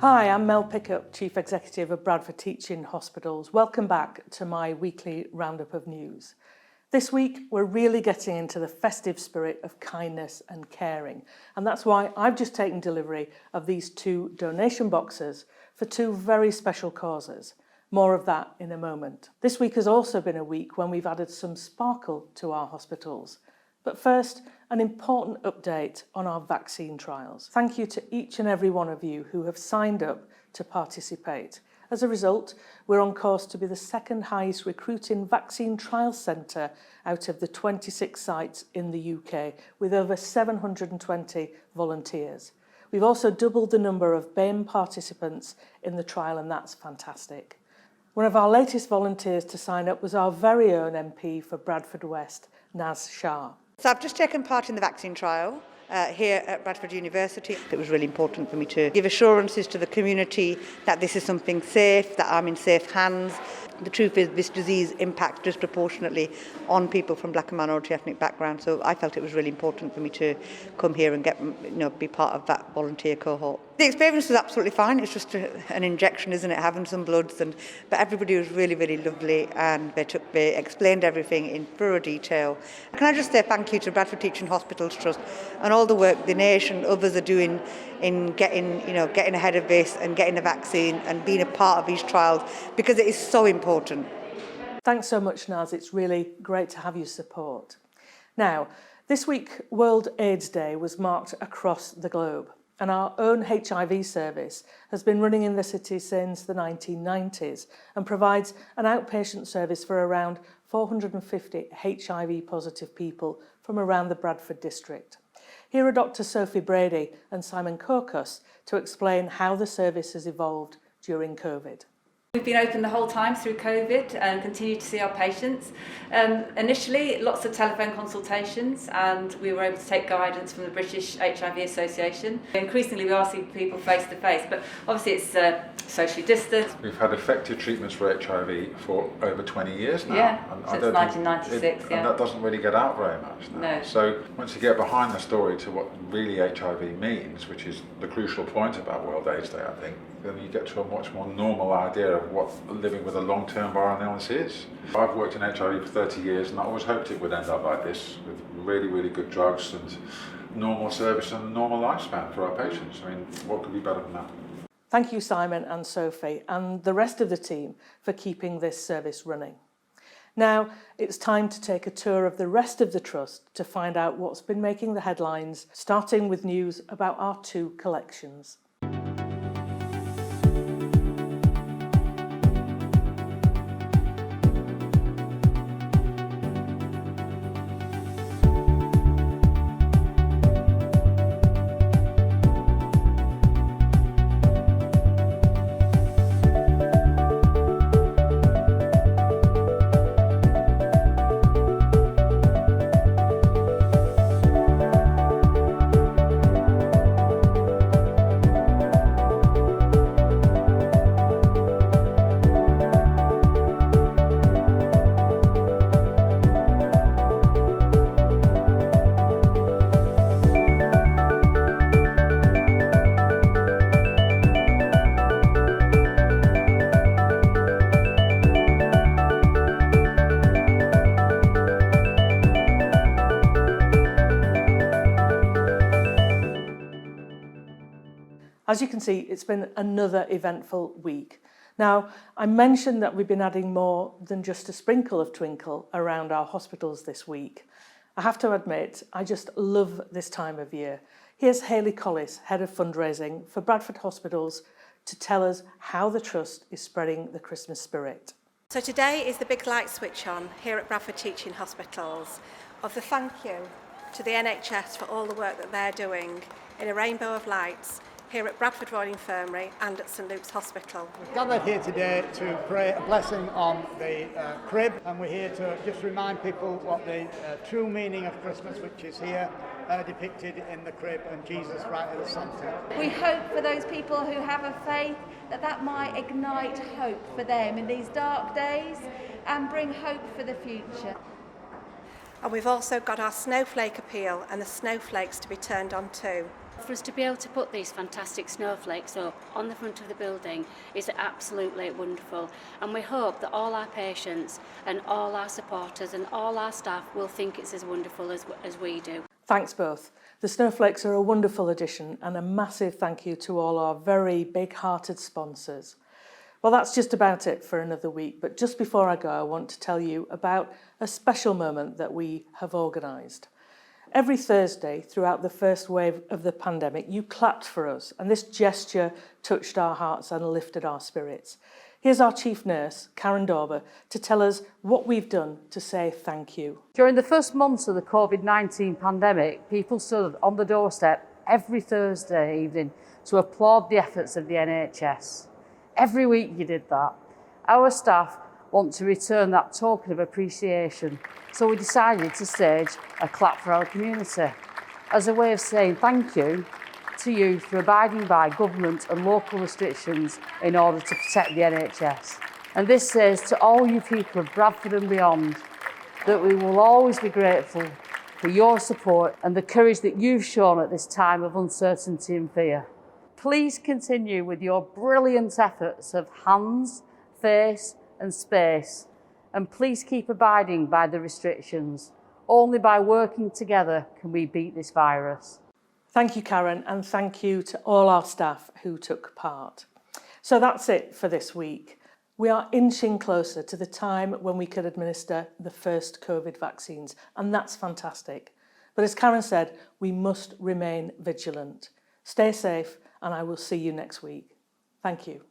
Hi, I'm Mel Pickup, Chief Executive of Bradford Teaching Hospitals. Welcome back to my weekly roundup of news. This week, we're really getting into the festive spirit of kindness and caring, and that's why I've just taken delivery of these 2 donation boxes for 2 very special causes. More of that in a moment. This week has also been a week when we've added some sparkle to our hospitals. But first, an important update on our vaccine trials. Thank you to each and every one of you who have signed up to participate. As a result, we're on course to be the second highest recruiting vaccine trial centre out of the 26 sites in the UK, with over 720 volunteers. We've also doubled the number of BAME participants in the trial, and that's fantastic. One of our latest volunteers to sign up was our very own MP for Bradford West, Naz Shah. So I've just taken part in the vaccine trial here at Bradford University. It was really important for me to give assurances to the community that this is something safe, that I'm in safe hands. The truth is this disease impacts disproportionately on people from black and minority ethnic backgrounds, so I felt it was really important for me to come here and be part of that volunteer cohort. The experience was absolutely fine. It's just an injection, isn't it, having some bloods, but everybody was really, really lovely, and they explained everything in thorough detail. Can I just say thank you to Bradford Teaching Hospitals Trust and all the work the nation, others are doing in getting ahead of this and getting the vaccine and being a part of these trials, because it is so important. Thanks so much, Naz. It's really great to have your support. Now, this week, World AIDS Day was marked across the globe, and our own HIV service has been running in the city since the 1990s and provides an outpatient service for around 450 HIV-positive people from around the Bradford district. Here are Dr. Sophie Brady and Simon Kokus to explain how the service has evolved during COVID. We've been open the whole time through COVID and continue to see our patients. Initially, lots of telephone consultations, and we were able to take guidance from the British HIV Association. Increasingly, we are seeing people face to face, but obviously it's socially distanced. We've had effective treatments for HIV for over 20 years now. Yeah, since 1996, and that doesn't really get out very much now. No. So once you get behind the story to what really HIV means, which is the crucial point about World AIDS Day, I think, then you get to a much more normal idea of what living with a long-term viral illness is. I've worked in HIV for 30 years, and I always hoped it would end up like this, with really, really good drugs and normal service and a normal lifespan for our patients. I mean, what could be better than that? Thank you, Simon and Sophie, and the rest of the team for keeping this service running. Now, it's time to take a tour of the rest of the Trust to find out what's been making the headlines, starting with news about our 2 collections. As you can see, it's been another eventful week. Now, I mentioned that we've been adding more than just a sprinkle of twinkle around our hospitals this week. I have to admit, I just love this time of year. Here's Hayley Collis, Head of Fundraising for Bradford Hospitals, to tell us how the Trust is spreading the Christmas spirit. So today is the big light switch on here at Bradford Teaching Hospitals of the thank you to the NHS for all the work that they're doing in a rainbow of lights here at Bradford Royal Infirmary and at St Luke's Hospital. We've gathered here today to pray a blessing on the crib, and we're here to just remind people what the true meaning of Christmas, which is here depicted in the crib and Jesus right at the centre. We hope for those people who have a faith that might ignite hope for them in these dark days and bring hope for the future. And we've also got our snowflake appeal and the snowflakes to be turned on too. For us to be able to put these fantastic snowflakes up on the front of the building is absolutely wonderful, and we hope that all our patients and all our supporters and all our staff will think it's as wonderful as we do. Thanks both. The snowflakes are a wonderful addition, and a massive thank you to all our very big-hearted sponsors. Well, that's just about it for another week, but just before I go, I want to tell you about a special moment that we have organised. Every Thursday throughout the first wave of the pandemic, you clapped for us, and this gesture touched our hearts and lifted our spirits. Here's our chief nurse, Karen Dauber, to tell us what we've done to say thank you. During the first months of the COVID-19 pandemic, people stood on the doorstep every Thursday evening to applaud the efforts of the NHS. Every week you did that. Our staff want to return that token of appreciation, so we decided to stage a clap for our community as a way of saying thank you to you for abiding by government and local restrictions in order to protect the NHS. And this says to all you people of Bradford and beyond that we will always be grateful for your support and the courage that you've shown at this time of uncertainty and fear. Please continue with your brilliant efforts of hands, face and space, and please keep abiding by the restrictions. Only by working together can we beat this virus. Thank you, Karen, and thank you to all our staff who took part. So that's it for this week. We are inching closer to the time when we could administer the first COVID vaccines, and that's fantastic. But as Karen said, we must remain vigilant. Stay safe, and I will see you next week. Thank you.